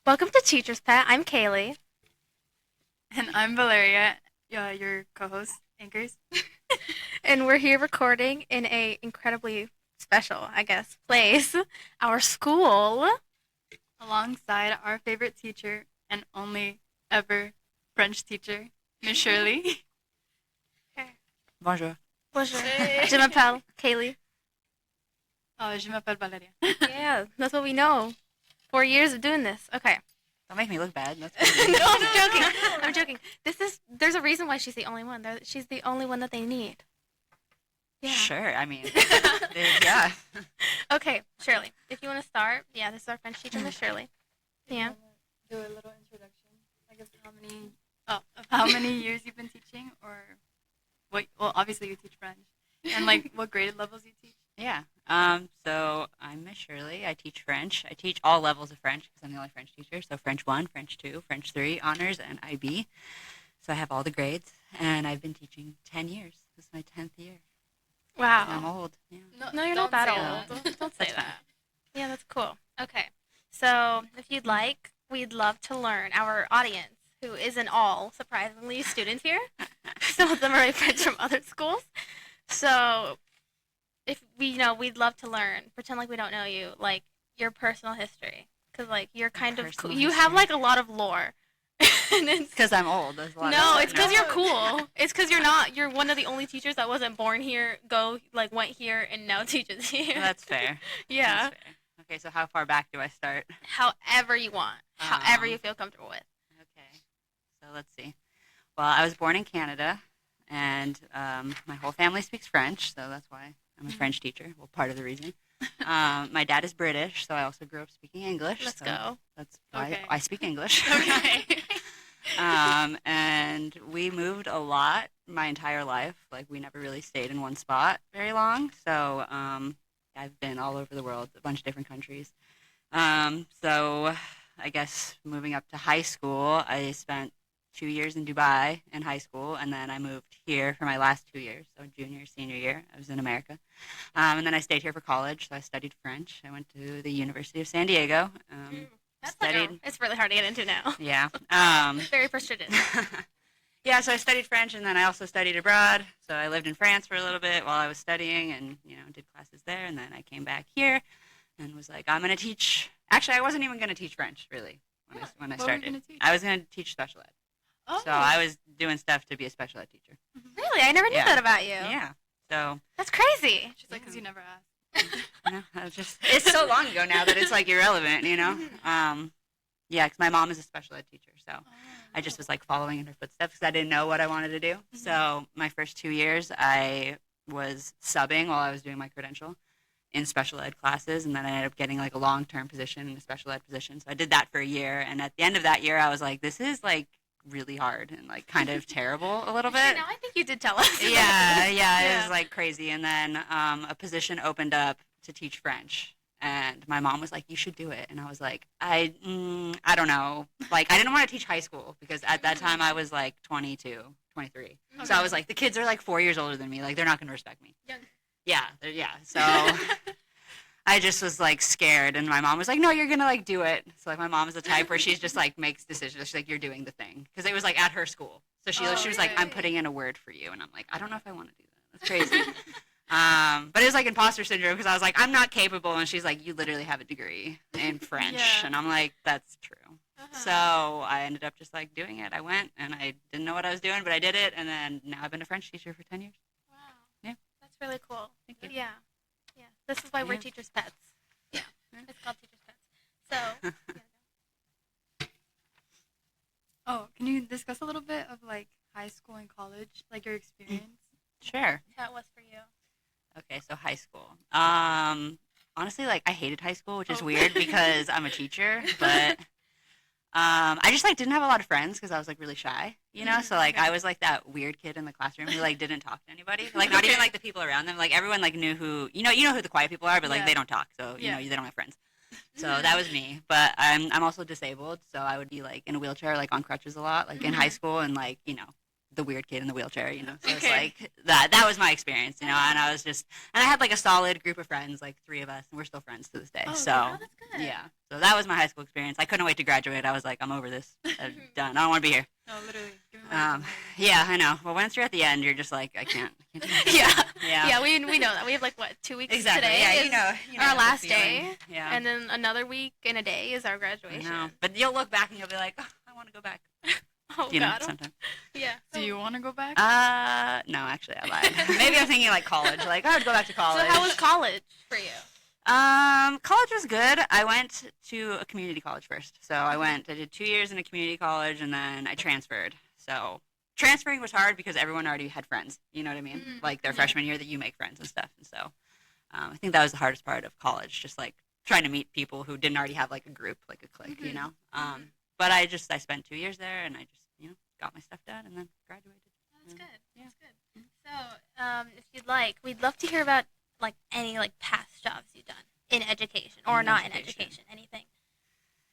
Welcome to Teacher's Pet. I'm Kaylee. And I'm Valeria, your co-host, anchors. And we're here recording in a incredibly special, I guess, place. Our school. Alongside our favorite teacher and only ever French teacher, Miss Shirley. Bonjour. Bonjour. Je m'appelle Kaylee. Je m'appelle Valeria. Yeah, that's what we know. 4 years of doing this. Okay. Don't make me look bad. That's No, I'm joking. I'm joking. There's a reason why she's the only one. She's the only one that they need. Yeah. Sure. I mean, yeah. Okay, Shirley, if you want to start. Yeah, this is our French teacher, Miss Shirley. Yeah. Do a little introduction, like of how many years you've been teaching, or what? Well, obviously you teach French, and like what grade levels you teach. Yeah. So I'm Miss Shirley. I teach French. I teach all levels of French because I'm the only French teacher. So French 1, French 2, French 3, honors, and IB. So I have all the grades, and I've been teaching 10 years. This is my 10th year. Wow. I'm old. Yeah. No, you're not that say old. that. Don't say That's that. fine. Yeah, that's cool. Okay. So, if you'd like, we'd love to learn our audience, who isn't all, surprisingly, students here. Some of them are friends from other schools. So, if we'd love to learn, pretend like we don't know you, like your personal history. Because, like, you're kind of cool. Personal You have, history. like, a lot of lore. And it's Because I'm old. There's a lot No, of it's because you're cool. It's because you're not. You're one of the only teachers that wasn't born here, went here, and now teaches here. That's fair. Yeah. That's fair. Okay, so how far back do I start? However you want. However Um, you feel comfortable with. Okay, so let's see. Well, I was born in Canada, and my whole family speaks French, so that's why I'm a French teacher. Well, part of the reason. My dad is British, so I also grew up speaking English. Let's so go. That's why Okay. I speak English. Okay. And we moved a lot my entire life. Like, we never really stayed in one spot very long. So I've been all over the world, a bunch of different countries. So I guess moving up to high school, I spent 2 years in Dubai in high school, and then I moved here for my last 2 years, so junior, senior year. I was in America. And then I stayed here for college, so I studied French. I went to the University of San Diego. That's Studied. it's really hard to get into now. Yeah. Very prestigious. Yeah, so I studied French, and then I also studied abroad. So I lived in France for a little bit while I was studying, and did classes there. And then I came back here, and was like, I'm going to teach. Actually, I wasn't even going to teach French really when I What were you started. gonna teach? I was going to teach special ed. Oh, So I was doing stuff to be a special ed teacher. Really? I never knew Yeah. that about you. Yeah. So That's crazy. She's like, because you never asked. I was just it's so long ago now that it's like irrelevant. Yeah, because my mom is a special ed teacher, so I just was like following in her footsteps because I didn't know what I wanted to do. So my first 2 years, I was subbing while I was doing my credential in special ed classes, and then I ended up getting like a long-term position in a special ed position. So I did that for a year, and at the end of that year, I was like, this is like really hard and like kind of terrible a little bit. Now I think you did tell us. Yeah, it Yeah. was like crazy. And then a position opened up to teach French. And my mom was like, you should do it. And I was like, I don't know. Like, I didn't want to teach high school because at that time I was like 22, 23. So I was like, the kids are like 4 years older than me. Like, they're not going to respect me. Young. Yeah, yeah. So I just was like scared. And my mom was like, no, you're going to like do it. So like my mom is the type where she's just like makes decisions. She's like, you're doing the thing. Because it was like at her school. So she was like, I'm putting in a word for you. And I'm like, I don't know if I want to do that. That's crazy. But it was like imposter syndrome because I was like, I'm not capable. And she's like, you literally have a degree in French. Yeah. And I'm like, that's true. So I ended up just like doing it. I went and I didn't know what I was doing, but I did it. And then now I've been a French teacher for 10 years. Wow. Yeah. That's really cool. Thank you. Yeah. Yeah. This is why we're Yeah. teachers' pets. Yeah. Yeah. It's called teachers' pets. So, Oh, can you discuss a little bit of like high school and college, like your experience? Sure. how it was for you. Okay, so high school. Honestly, like I hated high school, which is Oh. weird because I'm a teacher, but I just like didn't have a lot of friends because I was like really shy, So like Okay. I was like that weird kid in the classroom who like didn't talk to anybody, like not even Okay. like the people around them. Like everyone like knew who you know who the quiet people are, but like Yeah. they don't talk, so Yeah. they don't have friends. So that was me. But I'm also disabled, so I would be like in a wheelchair, like on crutches a lot, like in high school, and like the weird kid in the wheelchair, So it's Okay. like that was my experience, and I was just, and I had like a solid group of friends, like 3 of us, and we're still friends to this day. Oh, So okay. Oh, that's good. yeah, so that was my high school experience. I couldn't wait to graduate. I was like, I'm over this. I'm done. I don't want to be here. No, literally. Give me Yeah, I know. Well, once you're at the end, you're just like, I can't do this. Yeah. Yeah. Yeah, we know that. We have like what, 2 weeks Exactly. today? Yeah, is you know our the last feeling. day. Yeah. And then another week and a day is our I graduation. know. But you'll look back and you'll be like, oh, I want to go back. Oh You know, God. sometime. Yeah. Do you want to go back? No, actually, I lied. Maybe I'm thinking like college. Like, I would go back to college. So how was college for you? College was good. I went to a community college first. So I did 2 years in a community college, and then I transferred. So transferring was hard because everyone already had friends. You know what I mean? Mhm. Like their freshman year that you make friends and stuff. And so I think that was the hardest part of college, just like trying to meet people who didn't already have like a group, like a clique, But I spent 2 years there, and I just, got my stuff done and then graduated. That's good. Yeah. That's good. So, if you'd like, we'd love to hear about like any like past jobs you've done in education or In not in education. education, anything.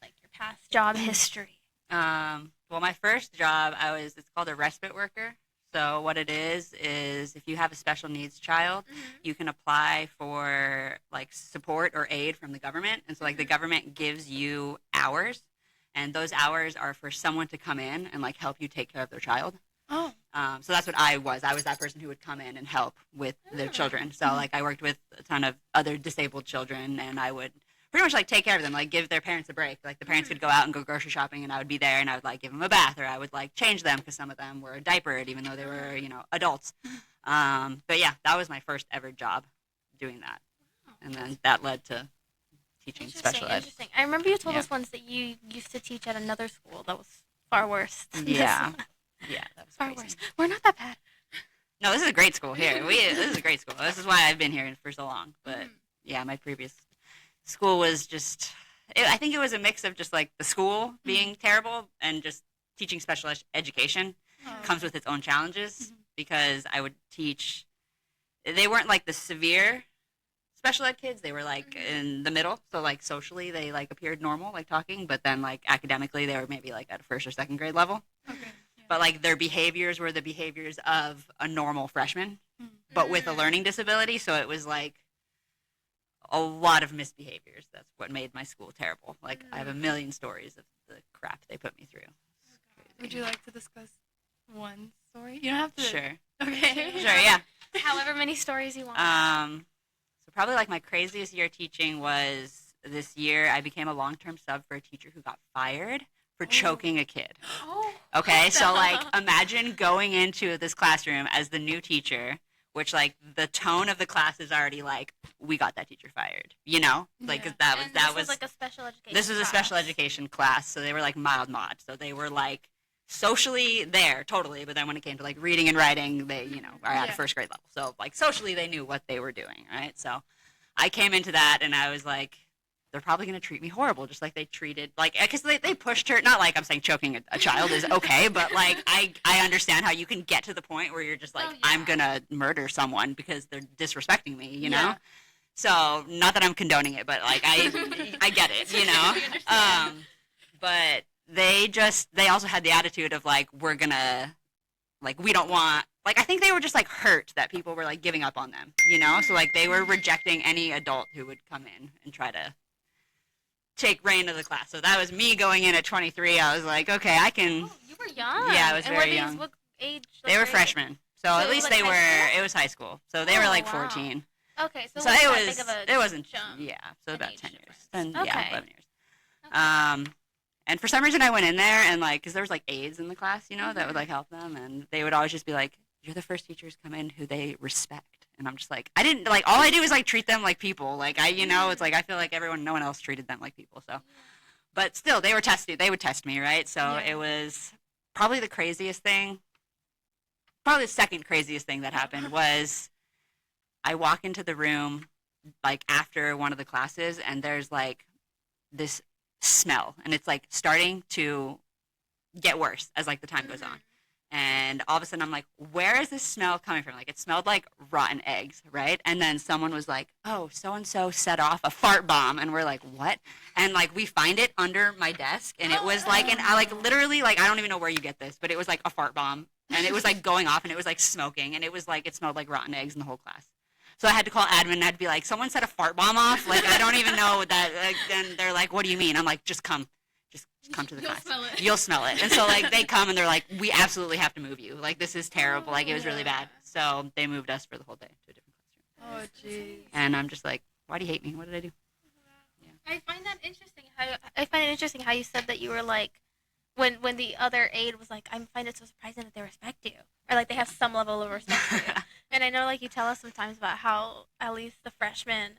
Like your past job history. Well, my first job, it's called a respite worker. So what it is if you have a special needs child, you can apply for like support or aid from the government. And so like the government gives you hours, and those hours are for someone to come in and like help you take care of their child. Oh. So that's what I was. I was that person who would come in and help with their children. So like I worked with a ton of other disabled children, and I would pretty much like take care of them, like give their parents a break. Like the parents could go out and go grocery shopping, and I would be there, and I would like give them a bath, or I would like change them because some of them were diapered even though they were, adults. But yeah, that was my first ever job doing that. And then that led to teaching special ed. Interesting. I remember you told Yeah. us once that you used to teach at another school that was far worse. than this Yeah. one. Yeah, that was Far crazy. worse. We're not that bad. No, this is a great school here. This is a great school. This is why I've been here for so long. But yeah, my previous school was just, I think it was a mix of just like the school being terrible and just teaching special education comes with its own challenges because I would teach, they weren't like the severe special ed kids. They were like in the middle. So like socially they like appeared normal, like talking, but then like academically they were maybe like at a first or second grade level. Okay. But like their behaviors were the behaviors of a normal freshman, but with a learning disability. So it was like a lot of misbehaviors. That's what made my school terrible. Like I have a million stories of the crap they put me through. Would you like to discuss one story? You don't have to. Sure. Okay. Sure, yeah. However many stories you want. So probably like my craziest year teaching was this year I became a long-term sub for a teacher who got fired for choking a kid. Oh. Okay, so like imagine going into this classroom as the new teacher, which like the tone of the class is already like, we got that teacher fired, Like Yeah. that was was like a special education. this was a special class. education class, so they were like mild mod, so they were like socially there totally, but then when it came to like reading and writing, they are at a first grade level, so like socially they knew what they were doing, right? So I came into that and I was like, they're probably going to treat me horrible, just like they treated, like, because they pushed her, not like I'm saying choking a child is okay, but like I understand how you can get to the point where you're just like, I'm going to murder someone because they're disrespecting me, you know? Yeah. So not that I'm condoning it, but like I get it, but they also had the attitude of like, we're going to, like, we don't want, like, I think they were just like hurt that people were like giving up on them, So like they were rejecting any adult who would come in and try to take reign of the class. So that was me going in at 23. I was like, okay, I can. Oh, you were young. Yeah, I was and very were these, young. What age? They were grade? freshmen. So So at it least was, they like, were. high school? It was high school. So they were Oh, like wow. 14. Okay, so, So it it wasn't that big was. of a It wasn't. jump. Yeah. So in about age 10 years. difference. 10, Okay. Yeah, 11 years. Okay. And for some reason I went in there and like, because there was like aides in the class, that would like help them, and they would always just be like, "You're the first teachers come in who they respect." And I'm just like, I didn't like. All I do is like treat them like people. Like it's like I feel like no one else treated them like people. So, but still, they were tested. They would test me, right? So it was probably the craziest thing. Probably the second craziest thing that happened was I walk into the room like after one of the classes, and there's like this smell, and it's like starting to get worse as like the time goes on. And all of a sudden I'm like, where is this smell coming from? Like it smelled like rotten eggs, right? And then someone was like, oh, so-and-so set off a fart bomb. And we're like, what? And like we find it under my desk, and it was like, and I like literally like, I don't even know where you get this, but it was like a fart bomb and it was like going off, and it was like smoking, and it was like it smelled like rotten eggs in the whole class. So I had to call admin, and I'd be like, someone set a fart bomb off. Like, I don't even know that. Like, then they're like, what do you mean? I'm like, just come to the class. Smell it. You'll smell it. And so like they come and they're like, we absolutely have to move you. Like this is terrible. Like it was really bad. So they moved us for the whole day to a different classroom. Oh, jeez. And I'm just like, why do you hate me? What did I do? I find it interesting how you said that you were like, when the other aide was like, I find it so surprising that they respect you, or like they have some level of respect for you. And I know like you tell us sometimes about how at least the freshmen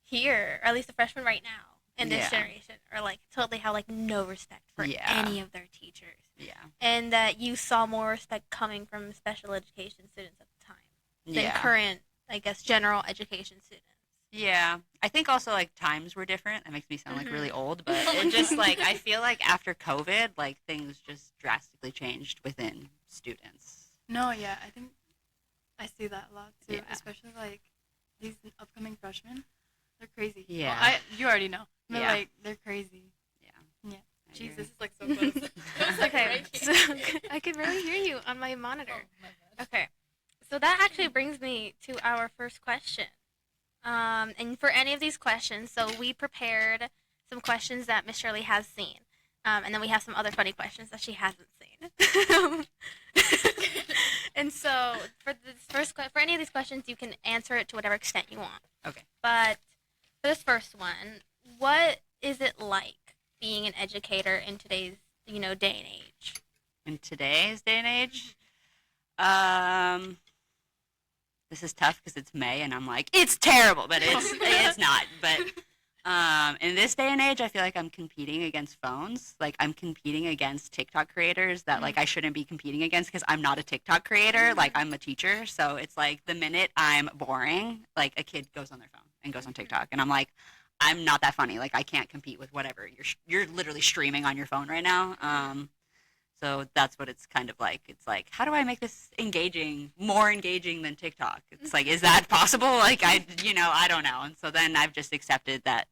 here, or at least the freshmen right now in this generation, are like totally have like no respect for any of their teachers. Yeah. And that you saw more respect coming from special education students at the time than current, I guess, general education students. Yeah. I think also like times were different. That makes me sound like really old, but it just like I feel like after COVID, like things just drastically changed within students. No, yeah, I think I see that a lot too, especially like these upcoming freshmen. They're crazy. Yeah. Well, you already know. But like they're crazy. Yeah. Jeez, this is like so close. Okay, so I could really hear you on my monitor. Okay, so that actually brings me to our first question. And for any of these questions, so we prepared some questions that Miss Shirley has seen. And then we have some other funny questions that she hasn't seen. And so for any of these questions, you can answer it to whatever extent you want. Okay. But for this first one, what is it like being an educator in today's, day and age? In today's day and age, this is tough because it's May and I'm like, it's terrible, but it's not. But in this day and age, I feel like I'm competing against phones. Like I'm competing against TikTok creators that like I shouldn't be competing against because I'm not a TikTok creator. Like I'm a teacher. So it's like the minute I'm boring, like a kid goes on their phone and goes on TikTok. And I'm like, I'm not that funny. Like I can't compete with whatever. You're literally streaming on your phone right now. So that's what it's kind of like. It's like, how do I make this more engaging than TikTok? It's like, is that possible? Like I don't know. And so then I've just accepted that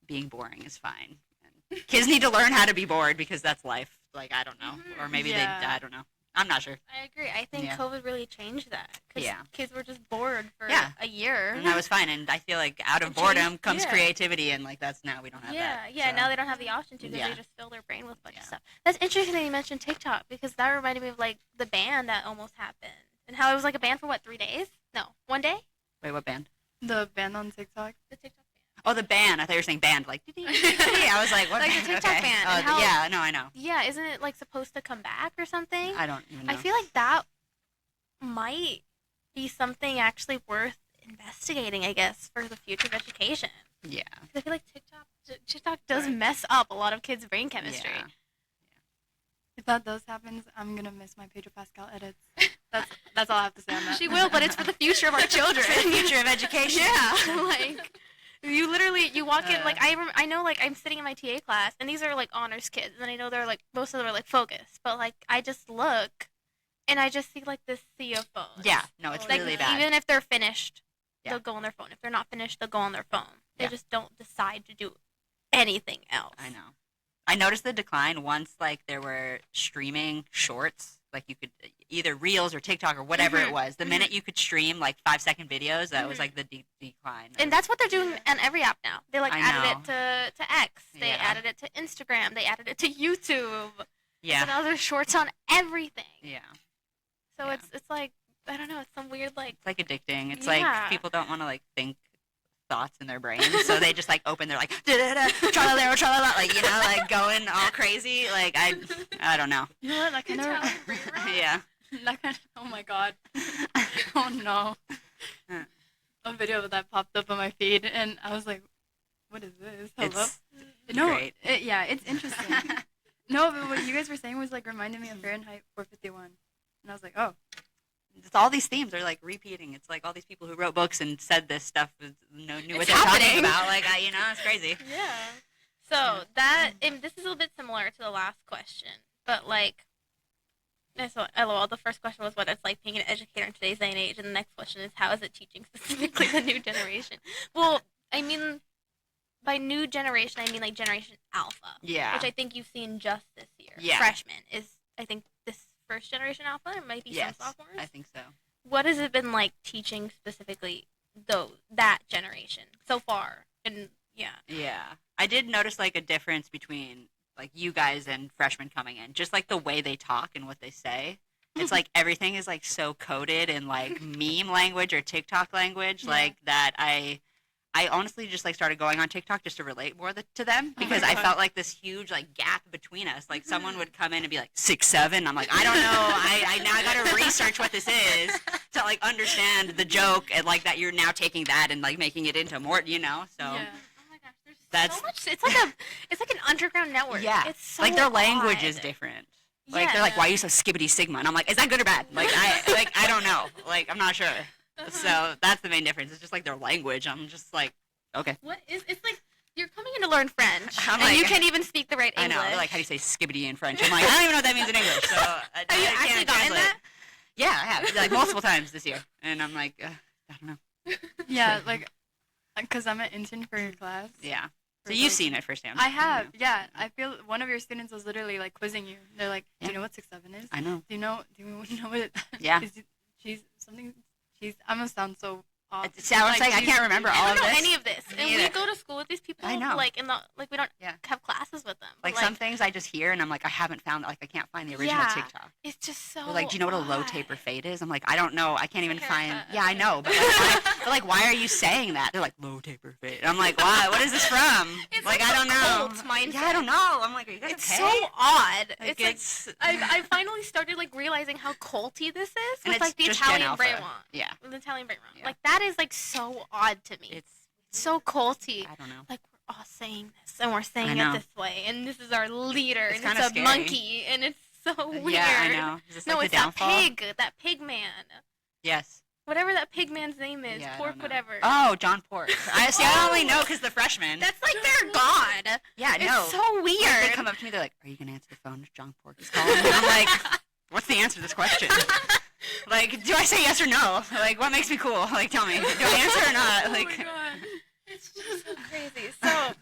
being boring is fine. And kids need to learn how to be bored because that's life. Like I don't know, or maybe I don't know. I'm not sure. I agree. I think COVID really changed that. Cause kids were just bored for a year. And that was fine. And I feel like out of boredom comes creativity. And like that's now we don't have that. Yeah, so. Now they don't have the option to because they just fill their brain with a bunch of stuff. That's interesting that you mentioned TikTok because that reminded me of like the ban that almost happened. And how it was like a ban for what, 3 days? No, 1 day? Wait, what band? The band on TikTok? The TikTok ban. Oh, the band. I thought you were saying band. Like, I was like, what? Like the TikTok ban. Oh, yeah, no, I know. Yeah, isn't it like supposed to come back or something? I don't even know. I feel like that might be something actually worth investigating, I guess, for the future of education. Yeah. I feel like TikTok does mess up a lot of kids' brain chemistry. Yeah. If that does happen, I'm gonna miss my Pedro Pascal edits. That's all I have to say on that. She will, but it's for the future of our children. For the future of education. Yeah, like you walk in like I know like I'm sitting in my TA class and these are like honors kids and I know they're like most of them are like focused, but like I just look and I just see like this sea of phones. Yeah, no, it's like, really bad. Even if they're finished, they'll go on their phone. If they're not finished, they'll go on their phone. They just don't decide to do anything else. I know. I noticed the decline once like there were streaming shorts, like you could either Reels or TikTok or whatever it was. The minute you could stream like 5-second videos, that was like the decline. And that's what they're doing on every app now. They like added it to X. They added it to Instagram. They added it to YouTube. Yeah. So now there's shorts on everything. Yeah. So it's like I don't know. It's some weird like. It's like addicting. It's like people don't want to like think thoughts in their brain, so they just like open their like tra-la-la, tra-la-la, like like going all crazy. Like I don't know. You know what? Like yeah. Oh my god. Oh no. A video of that popped up on my feed, and I was like, "What is this? Hello?" Great. It's interesting. No, but what you guys were saying was like reminded me of Fahrenheit 451, and I was like, "Oh." It's all these themes are like repeating. It's like all these people who wrote books and said this stuff knew what they're talking about. Like it's crazy. Yeah. So that this is a little bit similar to the last question, but like, so LOL. The first question was what it's like being an educator in today's day and age, and the next question is how is it teaching specifically the new generation? Well, I mean, by new generation, I mean like Generation Alpha. Yeah. Which I think you've seen just this year. Yeah. Freshman is I think this first generation Alpha, and maybe Yes, some sophomores. I think so. What has it been like teaching specifically that generation so far? And yeah. Yeah. I did notice like a difference between like you guys and freshmen coming in. Just like the way they talk and what they say. It's like everything is like so coded in like meme language or TikTok language, like that I honestly just like started going on TikTok just to relate more to them because I felt like this huge like gap between us. Like someone would come in and be like 6'7". I'm like, I don't know. I now got to research what this is to like understand the joke and like that you're now taking that and like making it into more, you know. So Yeah. Oh my gosh, there's that's so much. It's like an underground network. yeah. It's so like their language odd. is different. Like Yeah. they're like, why are you so skibbity sigma? And I'm like, is that good or bad? Like I don't know. Like I'm not sure. So that's the main difference. It's just like their language. I'm just like, okay. What is? It's like you're coming in to learn French, I'm and like- you can't even speak the right I English. know. They're like, how do you say skibbity in French? I'm like, I don't even know what that means in English. So Have you I actually can't gotten translate. that? Yeah, I have like multiple times this year, and I'm like, I don't know. Yeah, like, because I'm an intern for your class. Yeah. So For, you've like- seen it firsthand. I have, You know. yeah. I feel one of your students was literally like quizzing you. They're like, "Do you Yeah. know what 6'7" is? I know. Do you know what it?" Yeah. She's something. I'm gonna sound so off. See, I was like, I she's- can't remember I all don't of know this. any of this, Me and we either. go to school with these people. I know. Like we don't Yeah. have classes with them. Like but, some things I just hear, and I'm like, I haven't found. Like I can't find the original Yeah. TikTok. It's just so. They're like, do you know what a low odd. taper fade is? I'm like, I don't know. I can't even It's a find. haircut. Yeah, I know, but like, why are you saying that? They're like, low taper fade. I'm like, why? What is this from? It's like, like I a don't know. cult mindset. Yeah, I don't know. I'm like, are you guys It's okay? so odd. Like, it's like I finally started like realizing how culty this is and with it's like the just Gen Italian Alpha. brainwash. Yeah, The Italian brainwash. Yeah. Like that is like so odd to me. it's. so culty. I don't know. Like we're all saying this and we're saying know. it this way, and this is our leader, It's and kinda it's a scary. monkey, and it's so weird. Yeah, I know. Is this No, like it's the downfall? that pig man. Yes. Whatever that pig man's name is, Yeah, I Pork don't know. whatever. Oh, John Pork. I see. I only Oh. know because the freshman. That's like their god. Yeah, no. It's so weird. Like, they come up to me. They're like, "Are you gonna answer the phone? John Pork is calling." And I'm like, "What's the answer to this question? Like, do I say yes or no? Like, what makes me cool? Like, tell me, do I answer or not? Oh my Like, god. It's just so crazy. So,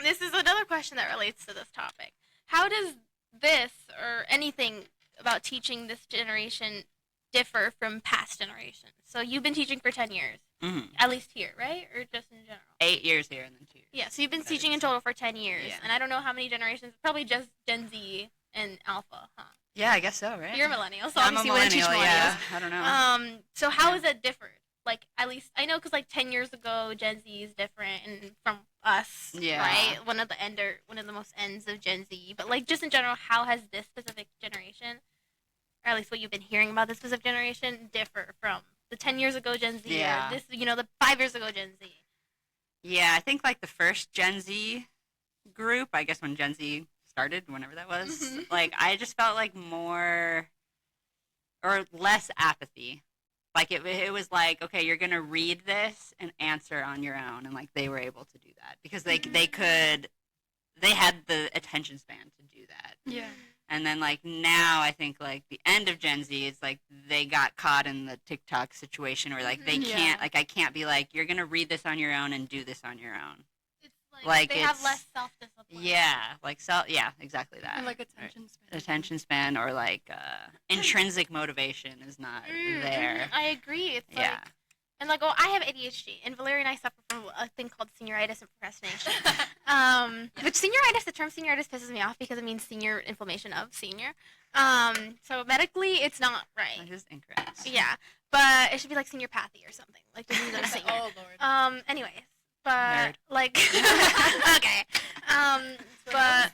this is another question that relates to this topic. How does this or anything about teaching this generation differ from past generations? So, you've been teaching for 10 years, at least here, right? Or just in general? 8 years here and then 2 years. Yeah, so you've been That teaching is- in total for 10 years. Yeah. And I don't know how many generations, probably just Gen Z and Alpha, huh? Yeah, I guess so, right? You're a millennial, so I'm a obviously you wouldn't teach millennial. millennials. Yeah, I don't know. So how Yeah. is it different? Like, at least I know because like 10 years ago, Gen Z is different, and from us, Yeah. right? One of the most ends of Gen Z. But like, just in general, how has this specific generation, or at least what you've been hearing about this specific generation, differ from the 10 years ago Gen Z, Yeah. or this, the 5 years ago Gen Z? Yeah, I think like the first Gen Z group, I guess when Gen Z started, whenever that was, Mhm. like I just felt like more or less apathy. Like it was like, okay, you're gonna read this and answer on your own, and like they were able to do that because they had the attention span to do that. Yeah. And then like now I think like the end of Gen Z is like they got caught in the TikTok situation where like they Mhm. can't Yeah. like I can't be like you're gonna read this on your own and do this on your own. It's Like, they have it's- less self-discipline. Yeah, like yeah, exactly that. And like attention span. Attention span or like intrinsic motivation is not there. I agree. It's like, Yeah. and like, I have ADHD, and Valeria and I suffer from a thing called senioritis and procrastination. Which senioritis, the term senioritis pisses me off because it means senior inflammation of senior. So medically, it's not right. That is incorrect. Yeah, but it should be like seniorpathy or something, like the means of a senior. Oh lord. Anyways, but Nerd. like, okay. But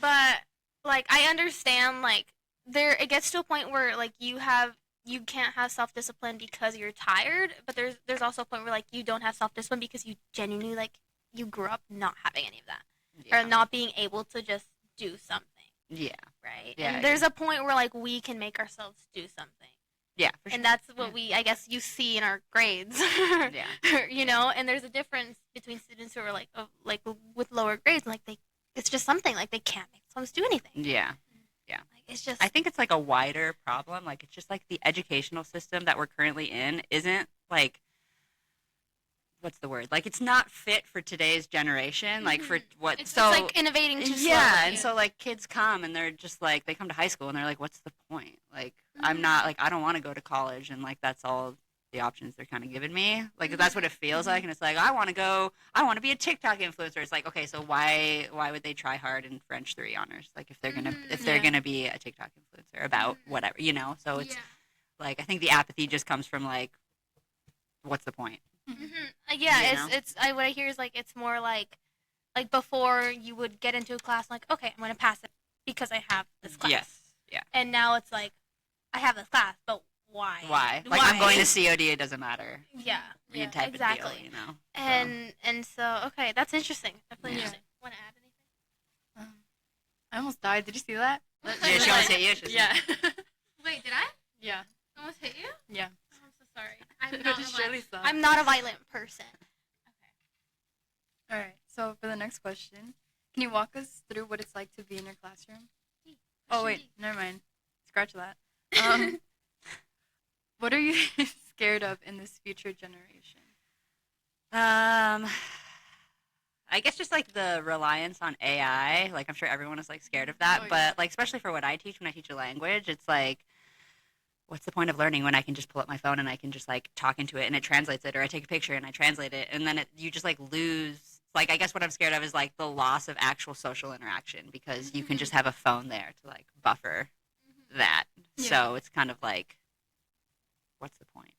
but like I understand like it gets to a point where like you can't have self-discipline because you're tired, but there's also a point where like you don't have self-discipline because you genuinely like you grew up not having any of that Yeah. or not being able to just do something, Yeah. right? Yeah, I And there's a point where like we can make ourselves do something. Yeah, for sure. And that's what Yeah. I guess you see in our grades. Yeah. And there's a difference between students who are like with lower grades, and like it's just something like they can't make themselves do anything. Yeah. Like it's just I think it's like a wider problem. Like it's just like the educational system that we're currently in isn't like what's the word? Like, it's not fit for today's generation. Like, for what? It's so like innovating too slowly. yeah, and so like kids come and they're just like they come to high school and they're like, what's the point? Like, I'm not like I don't want to go to college, and like that's all the options they're kind of giving me. Like that's what it feels like, and it's like I want to be a TikTok influencer. It's like, okay, so why would they try hard in French 3 honors? Like if they're gonna be a TikTok influencer about whatever, you know? So it's like I think the apathy just comes from like, what's the point? Yeah, You know? what I hear is like it's more like before you would get into a class like, okay, I'm gonna pass it because I have this class. Yes. Yeah. And now it's like I have this class, but why? Why? Like I'm going to COD, it doesn't matter. Yeah. Type exactly. of deal, you know. And so okay, that's interesting. Definitely interesting. Want to add anything? I almost died. Did you see that? Yeah, she almost hit you. Yeah. Wait, did I? Yeah. Almost hit you? Yeah. Oh, I'm so sorry. I'm not a violent person. All right. So for the next question, can you walk us through what it's like to be in your classroom? Oh wait, never mind. Scratch that. What are you scared of in this future generation? I guess just like the reliance on AI. Like I'm sure everyone is like scared of that, but like especially for what I teach when I teach a language, it's like, what's the point of learning when I can just pull up my phone and I can just like talk into it and it translates it, or I take a picture and I translate it, and then you just like lose. Like I guess what I'm scared of is like the loss of actual social interaction because you can just have a phone there to like buffer that. Yeah. So it's kind of like, what's the point?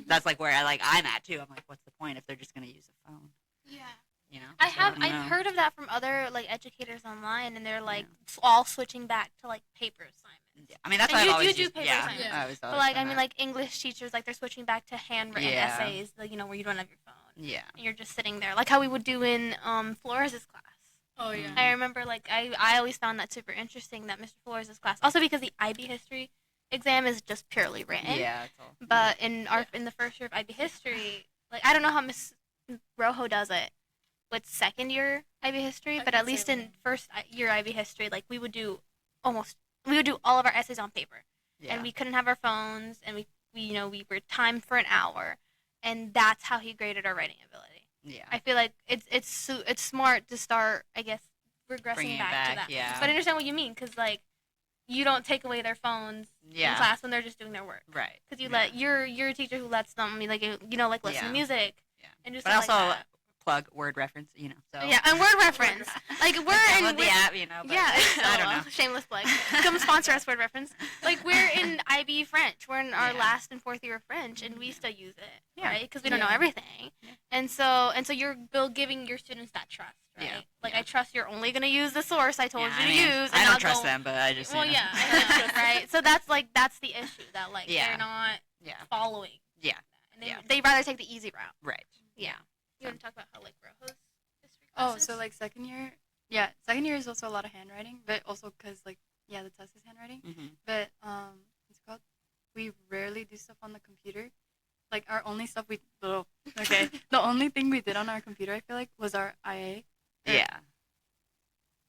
That's like where I'm at too. I'm like, what's the point if they're just gonna use a phone? Yeah. You know. I've heard of that from other like educators online, and they're like all switching back to like paper assignments. Yeah. I mean that's And what you I've always do used. paper Yeah. assignments. I always But like done I mean that. like English teachers, like they're switching back to handwritten essays, like where you don't have your phone. Yeah. And you're just sitting there, like how we would do in Flores' class. Oh yeah. I remember like I always found that super interesting, that Mr. Flores' class. Also because the IB history exam is just purely written. Yeah. That's all. But in the first year of IB history, like I don't know how Miss Rojo does it with second year IB history, but at least in first year IB history, like we would do all of our essays on paper, and we couldn't have our phones, and we were timed for an hour, and that's how he graded our writing ability. Yeah. I feel like it's smart to start, I guess, regressing Bringing it back to back, that. yeah. But I understand what you mean, because like you don't take away their phones in class when they're just doing their work. Right. Because let you're a teacher who lets them, I mean, like like listen to music. Yeah. And just But stuff also like that. plug word reference, you know. So Yeah, and word reference. Like download the app, you know. But yeah, I don't know. Shameless plug. Come sponsor us, word reference. Like we're in IB French. We're in our last and fourth year of French, and we still use it, right? Because we don't know everything. Yeah. And so you're giving your students that trust, right? Yeah. Like I trust you're only gonna use the source I told you to use. And I not don't trust go, them, but I just. Well, you know. yeah, I know, right? So that's the issue that like they're not following. Yeah. And they rather take the easy route. Right. Yeah. You want to talk about how like Rojo's history Oh, classes? so like second year is also a lot of handwriting, but also because like the test is handwriting. Mm-hmm. But what's it called? We rarely do stuff on the computer. Like our only stuff the only thing we did on our computer, I feel like, was our IA. Yeah.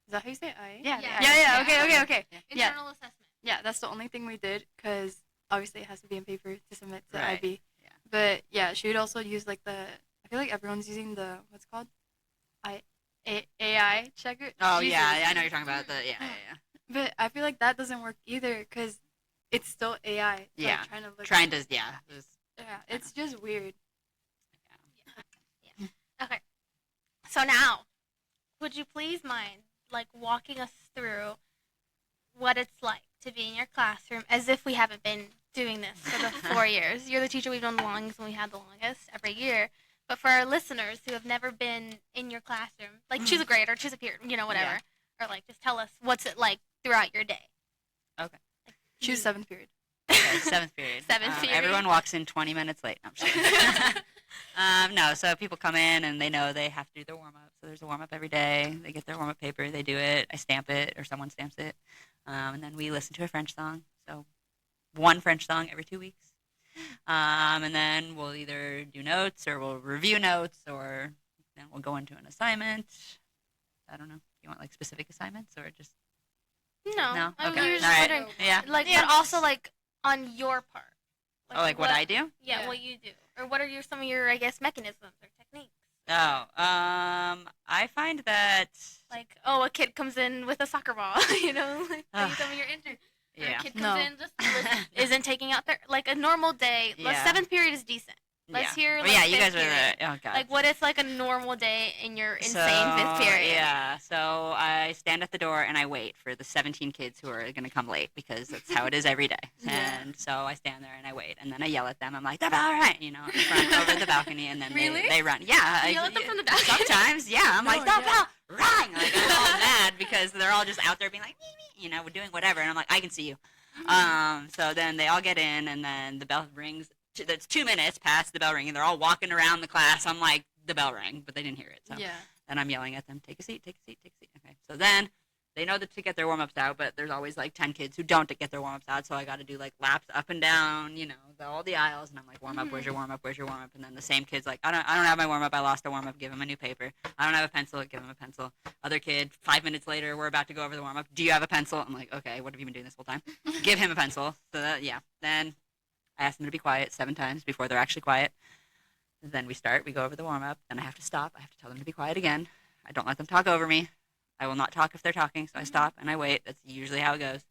Is that how you say IA? Yeah. Okay. Internal assessment. Yeah, that's the only thing we did because obviously it has to be in paper to submit to Right. IB. Yeah. But yeah, she would also use like I feel like everyone's using the what's it called AI checker. Oh Jesus. yeah, I know you're talking about the But I feel like that doesn't work either because it's still AI. Yeah. Like, Trying to it's just weird. Yeah. Okay. So now, would you please mind like walking us through what it's like to be in your classroom as if we haven't been doing this for the 4 years? You're the teacher we've known the longest and we had the longest every year. But for our listeners who have never been in your classroom, like choose a grade or choose a period, whatever. Or like just tell us what's it like throughout your day. Okay. Like, Choose 7th period. Okay, 7th period. 7th period. Everyone walks in 20 minutes late. No, I'm just kidding. No, so people come in and they know they have to do their warm-up. So there's a warm-up every day. They get their warm-up paper. They do it. I stamp it or someone stamps it. And then we listen to a French song. So one French song every 2 weeks. And then we'll either do notes or we'll review notes or then we'll go into an assignment. I don't know. You want like specific assignments or just... No. I Okay. mean, you're just All right. wondering, Yeah. like, but also like on your part. Like what I do? Yeah, what you do. Or what are some of your, I guess, mechanisms or techniques? Oh, I find that Like, oh, a kid comes in with a soccer ball, like Ugh, some of your intern. Or a yeah, kid comes No. in just isn't taking out their like a normal day. The Yeah. seventh period is decent. yeah. Let's hear Oh, like yeah, you fifth guys are period. the, oh god. Like what it's like a normal day in your So, insane fifth period. yeah, so I stand at the door and I wait for the 17 kids who are going to come late because that's how it is every day. Yeah. And so I stand there and I wait, and then I yell at them. I'm like, "The bell rang," in front over the balcony, and then Really? they run. Yeah, You yell at them from the balcony? sometimes. Yeah, I'm No, like, "The yeah. bell rang!" Like I'm all mad because they're all just out there being like, "Me, me," we're doing whatever, and I'm like, "I can see you." So then they all get in, and then the bell rings. That's 2 minutes past the bell ringing. They're all walking around the class. I'm like, the bell rang, but they didn't hear it. So Yeah. then I'm yelling at them, take a seat, take a seat, take a seat. Okay. So then they know that to get their warm ups out, but there's always like 10 kids who don't get their warm ups out. So I got to do like laps up and down, all the aisles. And I'm like, warm up, where's your warm up? Where's your warm up? And then the same kid's like, I don't have my warm up. I lost a warm up. Give him a new paper. I don't have a pencil. Give him a pencil. Other kid, 5 minutes later, we're about to go over the warm up. Do you have a pencil? I'm like, okay, what have you been doing this whole time? Give him a pencil. So that, yeah. Then I ask them to be quiet 7 times before they're actually quiet. Then we start. We go over the warm-up. Then I have to stop. I have to tell them to be quiet again. I don't let them talk over me. I will not talk if they're talking, so I stop and I wait. That's usually how it goes.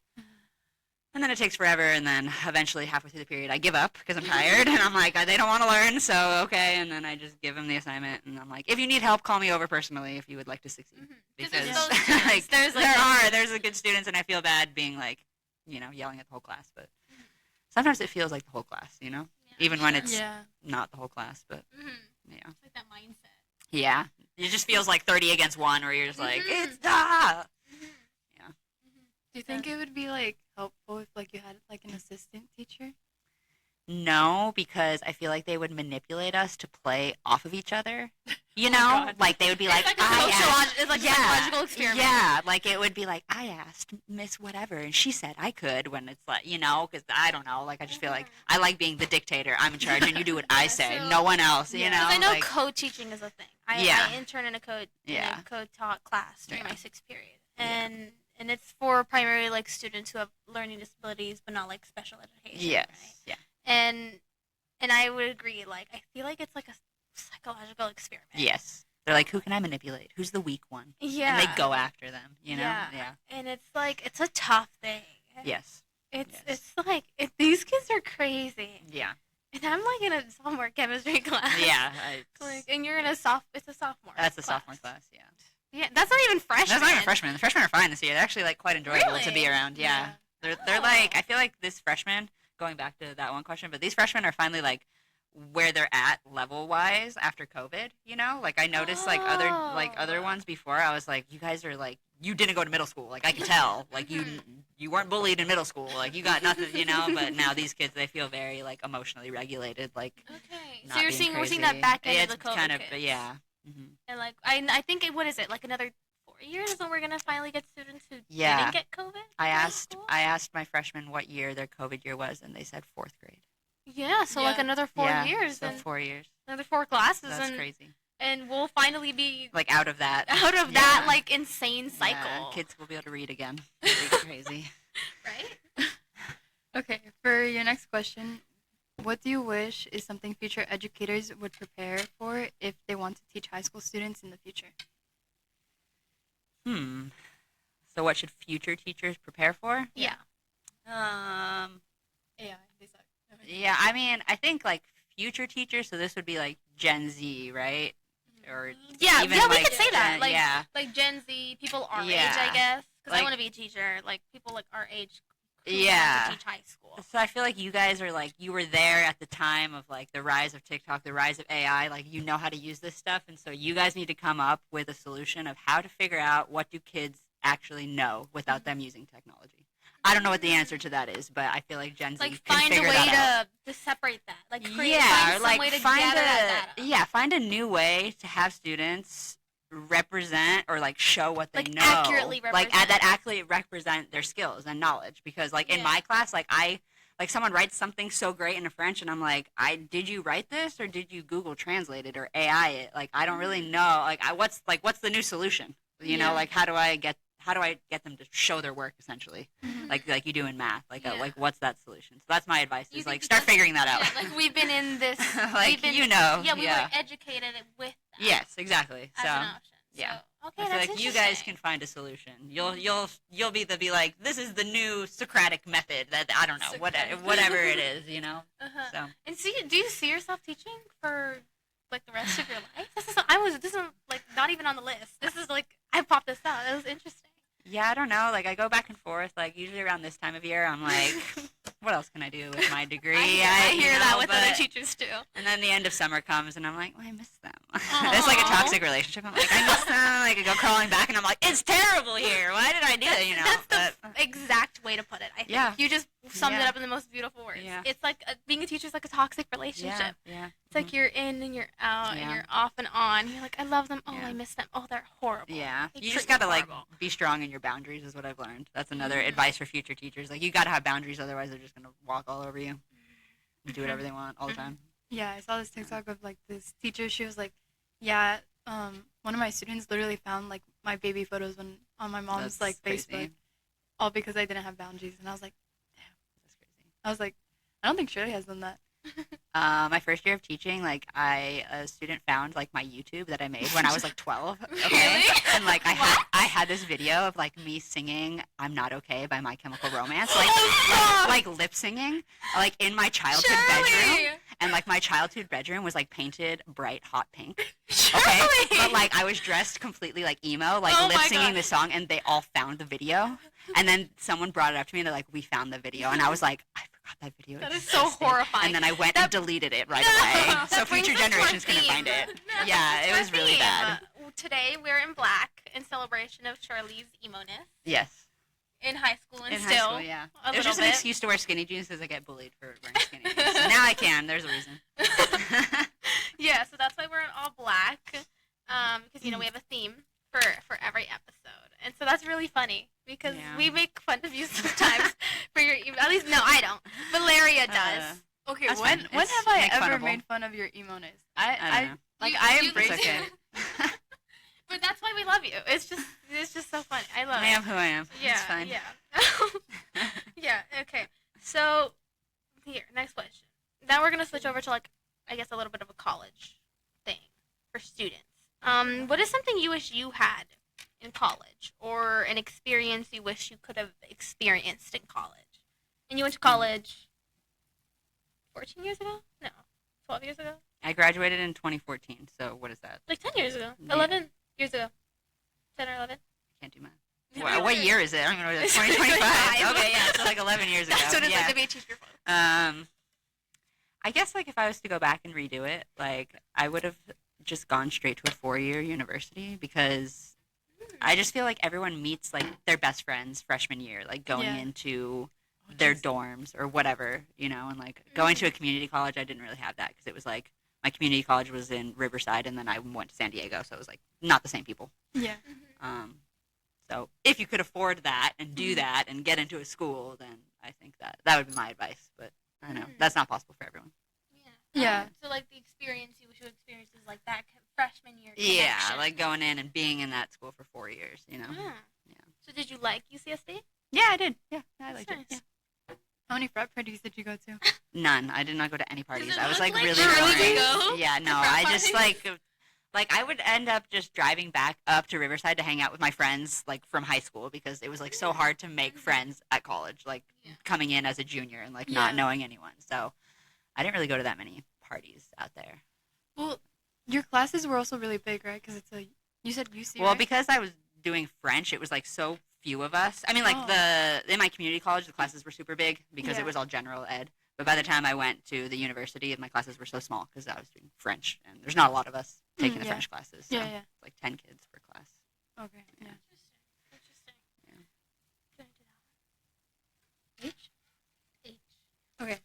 And then it takes forever, and then eventually halfway through the period, I give up because I'm tired, and I'm like, they don't want to learn, so okay. And then I just give them the assignment, and I'm like, if you need help, call me over personally if you would like to succeed. Because Because there's those students. like, There's like there's a good students, and I feel bad being like, yelling at the whole class, but sometimes it feels like the whole class, even when it's Yeah. not the whole class, but yeah. It's like that mindset. Yeah. It just feels like 30 against 1 where you're just like, Mhm. it's da! Do you think it would be like helpful if like you had like an assistant teacher? No, because I feel like they would manipulate us to play off of each other. God. Like they would be like, It's like a I asked. it's like a Yeah. psychological experiment. Yeah, like it would be like, I asked Miss whatever, and she said I could, when it's like, because I don't know, like I just feel like I like being the dictator. I'm in charge, and you do what I say, so- no one else, Yeah. 'Cause I know like, co-teaching is a thing. Yeah. I intern in a Yeah. co-taught class during Yeah. my 6th period, and it's for primarily like students who have learning disabilities, but not like special education. yes, Right? yeah. And I would agree. Like I feel like it's like a psychological experiment. Yes. They're like, who can I manipulate? Who's the weak one? Yeah. And they go after them, Yeah. Yeah. And it's like it's a tough thing. Yes. It's Yes. it's like these kids are crazy, Yeah. and I'm like in a sophomore chemistry class. Yeah. Like, and you're in it's a sophomore. That's a sophomore class, yeah. Yeah, that's not even freshman. That's not even freshmen. The freshmen are fine this year. They're actually like quite enjoyable to be Really? around. Yeah. They're Oh. like, I feel like this freshman, going back to that one question, but these freshmen are finally like where they're at level wise after COVID, Like I noticed like other Oh. ones before, I was like, you guys are like, you didn't go to middle school. Like I could tell. Like you weren't bullied in middle school. Like you got nothing, But now these kids, they feel very like emotionally regulated. Like Okay, not so being we're seeing crazy. that back end Yeah, of the it's COVID kind of, kids. yeah. Hmm. And like I think what is it, like another 4 years, and we're gonna finally get students who Yeah. didn't get COVID. I out of asked school? my freshmen what year their COVID year was, and they said 4th grade. Yeah, so like Yeah. another 4 Yeah, years so and 4 years. another 4 classes, That's and crazy. and we'll finally be Like out of that. out of that Yeah. like insane Yeah, cycle. kids will be able to read again. It'll be crazy. Right? Okay, for your next question, what do you wish is something future educators would prepare for if they want to teach high school students in the future? So what should future teachers prepare for? Yeah. Um. AI, they suck. Yeah. I mean, I think like future teachers. So this would be like Gen Z, right? Or Yeah, even we like could say that. Gen- Like yeah. like Gen Z, people our age, Yeah. I guess. Because I Like- want to be a teacher. Like people like our age who Yeah. want to teach high school. So I feel like you guys are like, you were there at the time of like the rise of TikTok, the rise of AI, like you know how to use this stuff, and so you guys need to come up with a solution of how to figure out what do kids actually know without them using technology. I don't know what the answer to that is, but I feel like Gen Z Like can find a figure way that out. to separate that. Like create, Yeah, find or some like way to find gather that data. find a new way to have students represent or like show what they Like, know, accurately like represent. that accurately represent their skills and knowledge. Because like in Yeah. my class, like someone writes something so great in French, and I'm like, did you write this or did you Google Translate it or AI it? Like I don't really know. Like what's the new solution? You know, Yeah. like how do I get them to show their work essentially, like you do in math, Yeah. like what's that solution? So that's my advice You is think like that start that's- figuring that out. Yeah, like we've been in this. Like, we've been, you know, Yeah, we yeah. were educated with that. Yes, exactly. As So an option. yeah. So, okay, I feel that's like you guys interesting. can find a solution. You'll be like, this is the new Socratic method that I don't know whatever it is, you know. Uh-huh. So And do you see yourself teaching for like the rest of your life? This is like not even on the list. This is like I popped this out. It was interesting. yeah, I don't know. Like I go back and forth. Like usually around this time of year, I'm like, what else can I do with my degree? I hear that with other but- teachers too. And then the end of summer comes, and I'm like, well, I miss them. Aw. It's like a toxic relationship. I'm like, I miss them. Like I go crawling back, and I'm like, it's terrible here. Why did I do it? You know. That's But the exact way to put it. I think Yeah. you just summed it Yeah. up in the most beautiful words. Yeah. It's like being a teacher is like a toxic relationship. yeah. It's like you're in and you're out and Yeah. you're off and on. You're like, I love them. Oh, Yeah. I miss them. Oh, they're horrible. Yeah, They you treat just me gotta like horrible. be strong in your boundaries is what I've learned. That's another Mhm. advice for future teachers. Like you gotta have boundaries, otherwise they're just gonna walk all over you, and do whatever they want all the time. Yeah, I saw this TikTok of like this teacher. She was like, yeah, one of my students literally found like my baby photos on my mom's That's like crazy. Facebook, all because I didn't have boundaries. And I was like, That's crazy. I don't think Shirley has done that. My first year of teaching, like a student found like my YouTube that I made when I was like 12. Okay, Really? and like I had this video of like me singing "I'm Not Okay" by My Chemical Romance, like lip singing, like in my childhood bedroom, and like my childhood bedroom was like painted bright hot pink. Okay, but like I was dressed completely like emo, like Oh lip my singing God. the song, and they all found the video. And then someone brought it up to me, and they're like, "We found the video," and I was like, "I forgot that video." That is so existed." horrifying. And then I went and deleted it right No, away, so that brings future us to our generations couldn't theme. find it. No, Yeah, that's it our was really theme. bad. Today we're in black in celebration of Shirley's emo-ness Yes, in high school and in still high school, yeah. a It was little just an bit. excuse to wear skinny jeans because I get bullied for wearing skinny jeans. So now I can. There's a reason. Yeah, so that's why we're in all black, because we have a theme for every episode, and so that's really funny because Yeah. we make fun of you sometimes for your emo. At least no, I don't. Valeria does. Okay, That's when fine. when It's have I make ever funnable. made fun of your emo-ness? I don't know. Like You- I you- embrace It's okay. it. But that's why we love you. It's just so funny. I love I it. am who I am. Yeah, It's fine. yeah. Yeah, okay. So, here, next question. Now we're going to switch over to, like, I guess a little bit of a college thing for students. What is something you wish you had in college or an experience you wish you could have experienced in college? And you went to college 14 years ago? No, 12 years ago? I graduated in 2014, so what is that? Like 10 years ago. Yeah. 11 years ago. 10 or 11? Can't do math. Yeah, What year is it? I don't even know. What it is. 2025. Okay, yeah, so like 11 years ago. That's what it's yeah. like to be a teacher. I guess like if I was to go back and redo it, like I would have just gone straight to a 4-year university because I just feel like everyone meets like their best friends freshman year, like going Yeah. into their dorms or whatever, and like going to a community college, I didn't really have that because it was like my community college was in Riverside and then I went to San Diego, so it was like not the same people. Yeah. So if you could afford that and do that and get into a school, then I think that would be my advice. But I know that's not possible for everyone. Yeah. So like the experience you wish you experienced is like that freshman year. Yeah, connection. like going in and being in that school for 4 years, Yeah. Yeah. So did you like UCSD? Yeah, I did. Yeah, I liked That's it. nice. Yeah. How many frat parties did you go to? None. I did not go to any parties. it I was look like like really you really boring. go Yeah, no, to frat I just parties? like I would end up just driving back up to Riverside to hang out with my friends like from high school because it was like so hard to make friends at college, like Yeah. coming in as a junior and like Yeah. not knowing anyone. So I didn't really go to that many parties out there. Well, your classes were also really big, right? Because you said UC. Well, right? because I was doing French, it was like so few of us. I mean, like Oh. in my community college, the classes were super big because Yeah. it was all general ed. But by the time I went to the university, my classes were so small because I was doing French, and there's not a lot of us taking the yeah. French classes. So Yeah, yeah. it's like 10 kids per class. Okay. Yeah. Interesting. Yeah. Can I do that? H. H. Okay.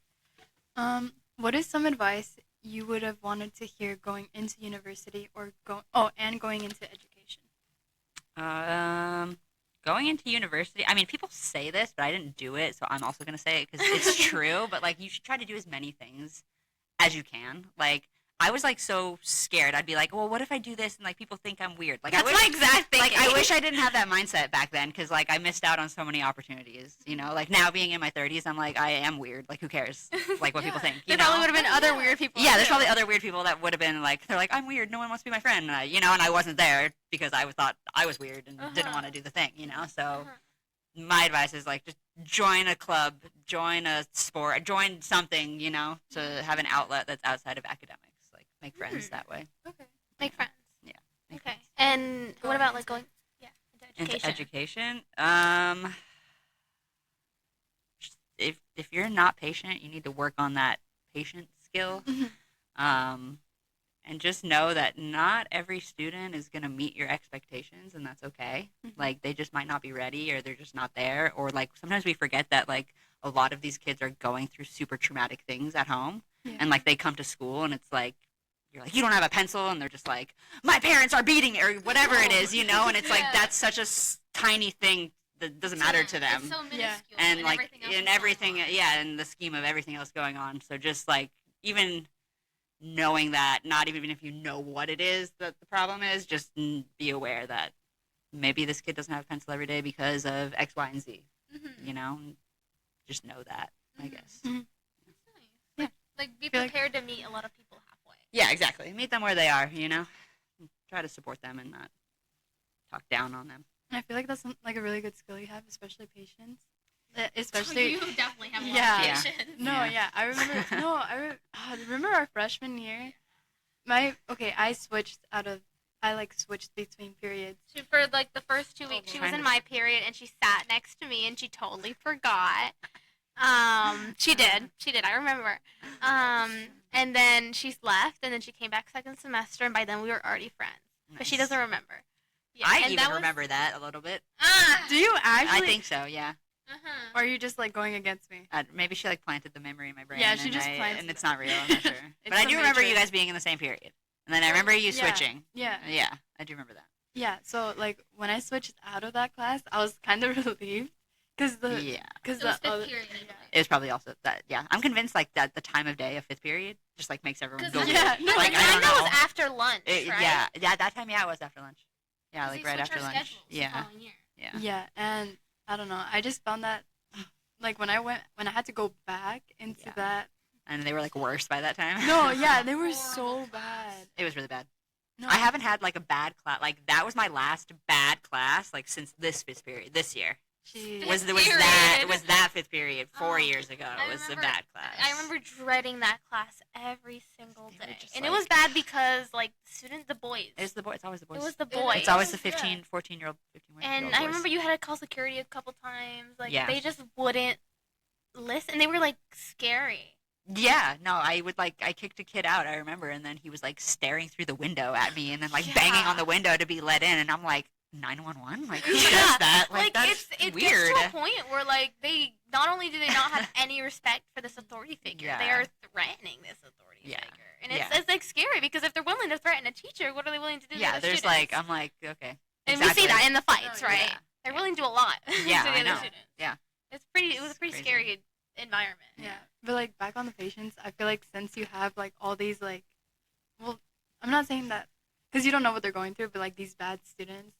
What is some advice you would have wanted to hear going into university or going into education? Going into university, I mean, people say this, but I didn't do it, so I'm also going to say it because it's true. But like, you should try to do as many things as you can. Like, I was like so scared. I'd be like, well, what if I do this and like people think I'm weird? Like That's I wish, my exact like thinking. I wish I didn't have that mindset back then because like I missed out on so many opportunities. You know, like now being in my 30s, I'm like I am weird. Like who cares? Like what people think. You There know? probably would have been other weird people. Yeah, there's too. probably other weird people that would have been like, they're like, I'm weird. No one wants to be my friend. You know, and I wasn't there because I thought I was weird and didn't want to do the thing. You know, so my advice is like just join a club, join a sport, join something. You know, to have an outlet that's outside of academics. Like make friends that way. Okay. Make friends. Yeah. Okay. And what about like going? Yeah, into Into education. education. If you're not patient, you need to work on that patient skill. And just know that not every student is going to meet your expectations, and that's okay. Like they just might not be ready, or they're just not there, or like sometimes we forget that like a lot of these kids are going through super traumatic things at home, and like they come to school and it's like you're like, you don't have a pencil, and they're just like, my parents are beating me, or whatever it is, you know, and it's like that's such a tiny thing that doesn't matter to them. It's so minuscule. And like everything else in the scheme of everything else going on. So just like even knowing that, not even if you know what it is that the problem is, just be aware that maybe this kid doesn't have a pencil every day because of X, Y, and Z. You know, just know that. I guess. That's nice. Yeah. Like be prepared to meet a lot of people halfway. Yeah, exactly. Meet them where they are. You know, try to support them and not talk down on them. I feel like that's like a really good skill you have, especially patience. Especially you definitely have a lot yeah. of patience. No, yeah, I remember. I remember our freshman year. I switched between periods. For like the first 2 weeks, she was in my period, and she sat next to me, and she totally forgot. She did. I remember. And then she's left, and then she came back second semester, and by then we were already friends. But she doesn't remember. Yeah, I even remember that a little bit. Do you actually? I think so. Yeah. Or are you just like going against me? Maybe she like planted the memory in my brain. Yeah, she just planted and it's not real. I'm not sure. But I the do remember you Matrix. guys being in the same period, and then I remember you switching. Yeah. Yeah, I do remember that. Yeah. So like when I switched out of that class, I was kind of relieved because It was fifth period. It was probably also that. Yeah, I'm convinced like that the time of day of fifth period just like makes everyone go. yeah, weird. like, I don't that know. was after lunch, right? Yeah, that time. Yeah, it was after lunch. Yeah, like right after lunch. Schedules Yeah. the following year. Yeah. Yeah, and I don't know. I just found that like when I had to go back into that. And they were like worse by that time. No, yeah, they were so bad. It was really bad. No, I haven't had like a bad class. Like that was my last bad class like since this fifth period this year. Jeez. Was period. that fifth period 4 years ago? I Was a remember- bad class. I remember dreading that class every single They were day, just and it like- was bad because like the boys. It's the boy. It's always the boys. It was the boys. It's always the 15, 14-year-old, 15-year-old And boys. I remember you had to call security a couple times. Like Yeah. they just wouldn't listen. They were like scary. Yeah, no, I kicked a kid out, I remember, and then he was like staring through the window at me and then like banging on the window to be let in, and I'm like, 911? Like, who does that? Like, that's it weird. gets to a point where like they not only do they not have any respect for this authority figure, they are threatening this authority figure, and it's like scary because if they're willing to threaten a teacher, what are they willing to do? Yeah, to the there's students? like, I'm like, okay. And we see that in the fights, right? Yeah. They're willing to do a lot. Yeah, to the I other know. students. Yeah. It was a pretty crazy. scary environment. Yeah, but like back on the patients, I feel like since you have like all these like, well, I'm not saying that because you don't know what they're going through, but like these bad students,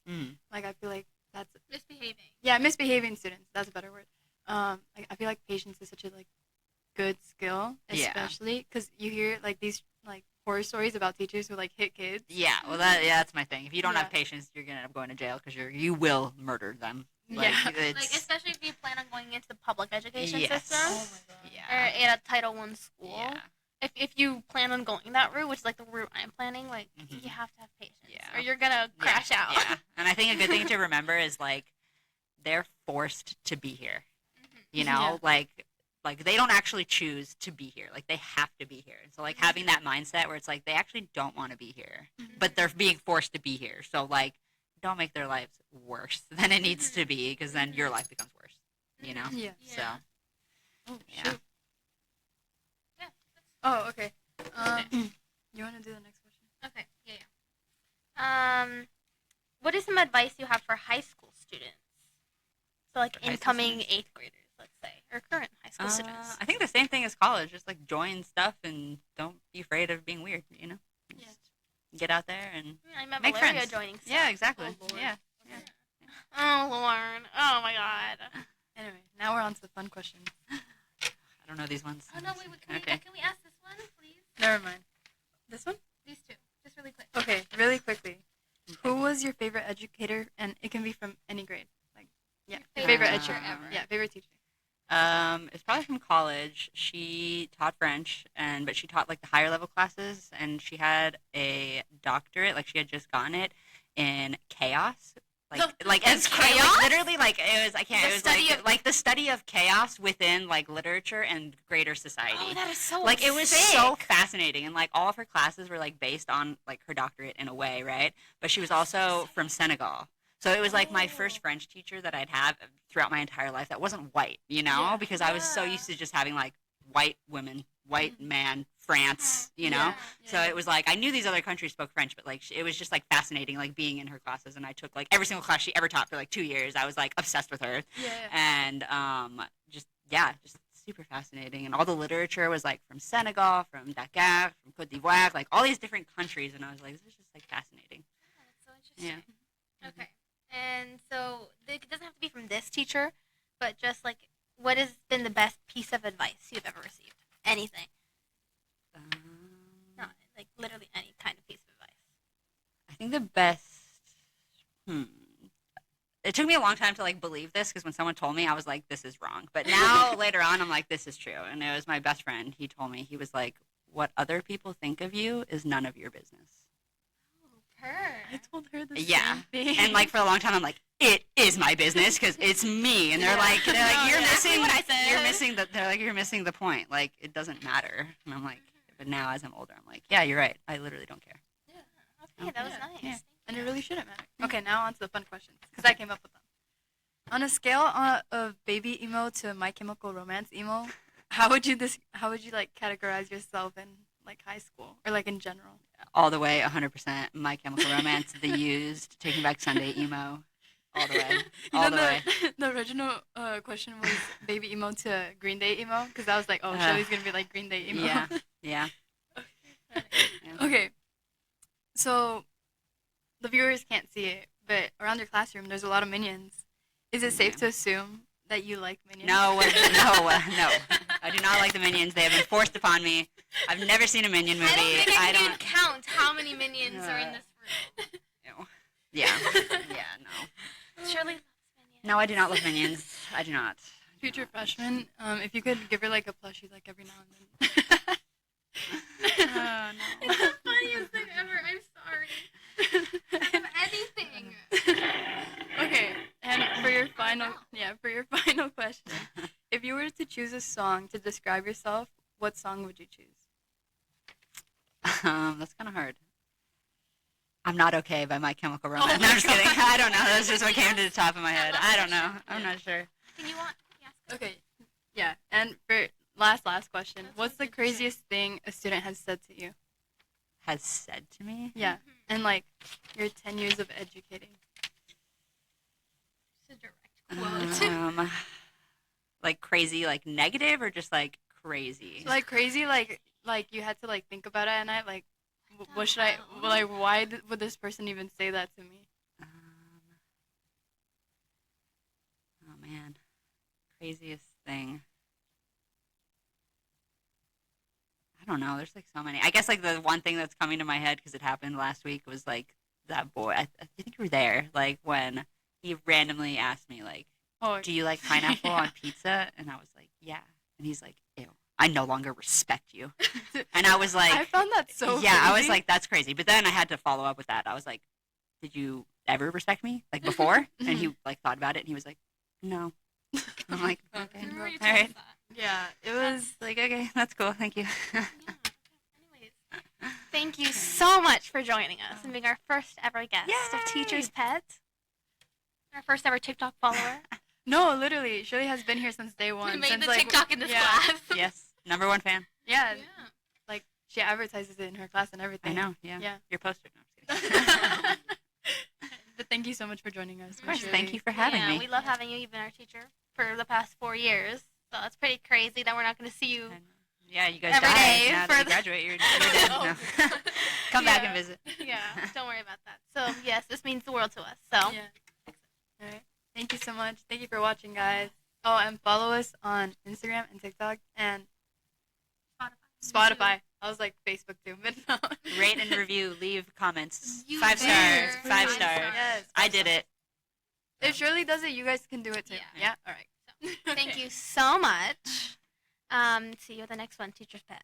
like I feel like that's misbehaving students. That's a better word. Like I feel like patience is such a like good skill, especially because you hear like these like horror stories about teachers who like hit kids. Yeah, well, that's my thing. If you don't have patience, you're gonna end up going to jail because you will murder them. Like, Like especially if you plan on going into the public education Yes. system Oh my god. Yeah. or at a Title I school. Yeah. If you plan on going that route, which is like the route I'm planning, like Mhm. you have to have patience, Yeah. or you're gonna crash out. Yeah, and I think a good thing to remember is like they're forced to be here. You know, like they don't actually choose to be here. Like they have to be here. And so like having that mindset where it's like they actually don't want to be here, but they're being forced to be here. So like don't make their lives worse than it needs to be, because then your life becomes worse. You know. Yeah. So Oh yeah. shoot. Oh okay. You want to do the next question? Okay. Yeah. What is some advice you have for high school students? So like For high school incoming students? eighth graders, let's say, or current high high school students? I think the same thing as college. Just like join stuff and don't be afraid of being weird. You know, just get out there and I remember make Valeria friends. joining stuff. Yeah, exactly. Oh, Lord. Yeah. Oh, Lord. Oh, my God. Anyway, now we're on to the fun questions. I don't know these ones. Oh, no, wait. Okay. Can we ask this one, please? Never mind. This one? These two. Just really quick. Okay, really quickly. Who was your favorite educator? And it can be from any grade. Like, yeah, Your favorite favorite teacher educator. ever. Yeah, favorite teacher. It's probably from college. She taught French, but she taught like the higher level classes, and she had a doctorate, like she had just gotten it in chaos. Like It's as chaos? like, literally like it was I can't The it was study like of- like the study of chaos within like literature and greater society. Oh, that is so Like it was sick. so fascinating, and like all of her classes were like based on like her doctorate in a way, right? But she was also from Senegal, so it was like my first French teacher that I'd have throughout my entire life that wasn't white, you know, Yeah. because I was so used to just having like white women, white man, France, you know. Yeah. So it was like I knew these other countries spoke French, but like it was just like fascinating, like being in her classes, and I took like every single class she ever taught for like 2 years. I was like obsessed with her, Yeah. and just super fascinating. And all the literature was like from Senegal, from Dakar, from Côte d'Ivoire, like all these different countries, and I was like, this is just like fascinating. That's so interesting. Yeah. Okay. And so it doesn't have to be from this teacher, but just like what has been the best piece of advice you've ever received? Anything. Not like literally any kind of piece of advice. I think the best. It took me a long time to like believe this because when someone told me, I was like, "This is wrong." But now later on, I'm like, "This is true." And it was my best friend. He told me, he was like, "What other people think of you is none of your business." I told her the Yeah. same thing. And like for a long time, I'm like, "It is my business because it's me." And they're like, No, "You're yeah. missing What I said. You're missing the." They're like, "You're missing the point. Like it doesn't matter." And I'm like, but now as I'm older, I'm like, "Yeah, you're right. I literally don't care." Okay, that was Yeah. nice. Yeah. Thank And you. it really shouldn't matter. Okay, now on to the fun questions because I came up with them. On a scale of baby emo to My Chemical Romance emo, how would you like categorize yourself in like high school or like in general? All the way, 100%. My Chemical Romance, The Used, Taking Back Sunday emo, all the way, all the way. The original question was baby emo to Green Day emo because I was like, oh, Shirley's gonna be like Green Day emo. Yeah, yeah. Okay. So the viewers can't see it, but around your classroom, there's a lot of minions. Is it safe to assume that you like minions? No, no. I do not like the Minions. They have been forced upon me. I've never seen a Minion movie. I don't think I can even count how many minions are in this room. No. Yeah, no. Shirley loves minions. No, I do not love Minions. I do not. Future freshman, if you could give her like a plushie like every now and then. Oh, no. It's the funniest thing ever. I'm sorry. I have anything. Okay, and for your final question, if you were to choose a song to describe yourself, what song would you choose? That's kind of hard. I'm Not Okay by My Chemical Romance. Oh No, my I'm just kidding. God. I don't know. That's just what came to the top of my head. I don't know. I'm not sure. Can you want? Yes. Okay, yeah, and for last question, what's the craziest thing a student has said to you? Has said to me? Yeah, and like your 10 years of educating. It's a direct quote. Like crazy, like negative, or just like crazy? Like crazy, like you had to like think about it, and I like, what should I like? Why would this person even say that to me? Oh man, craziest thing. I don't know. There's like so many. I guess like the one thing that's coming to my head because it happened last week was like that boy. I think you were there. Like when he randomly asked me like, Oh, "Do you like pineapple on pizza?" And I was like, "Yeah." And he's like, "Ew. I no longer respect you." And I was like, I found that so. yeah, I was crazy. like, that's crazy. But then I had to follow up with that. I was like, did you ever respect me like before? And he like thought about it and he was like, no. I'm like, okay, Remember you all told us right. that. yeah, it was. Like, okay, that's cool. Thank you. Yeah. Anyways, thank you so much for joining us and being our first ever guest of Yay! Teacher's Pet. Our first ever TikTok follower. No, literally, Shirley has been here since day one. We made since, the like, TikTok in this yeah, class. Yes, #1 fan. Yeah, like she advertises it in her class and I everything. know. Yeah. Yeah. Your poster. No, I'm just kidding. But thank you so much for joining us. Of course. Thank you for having yeah, me. we love having you. You've been our teacher for the past 4 years. So it's pretty crazy that we're not going to see you. Yeah, you guys Every die. day Now for that you the- graduate, you're dead. No. Come back and visit. Yeah, don't worry about that. So, yes, this means the world to us. So, Yeah. All right. Thank you so much. Thank you for watching, guys. Oh, and follow us on Instagram and TikTok and Spotify. I was like Facebook too, but no. Rate and review. Leave comments. You 5 stars. better. 5 5 stars. stars. Yes. I did it. If Shirley does it, you guys can do it too. Yeah. Yeah? All right. thank you so much. See you at the next one, Teacher's Pet.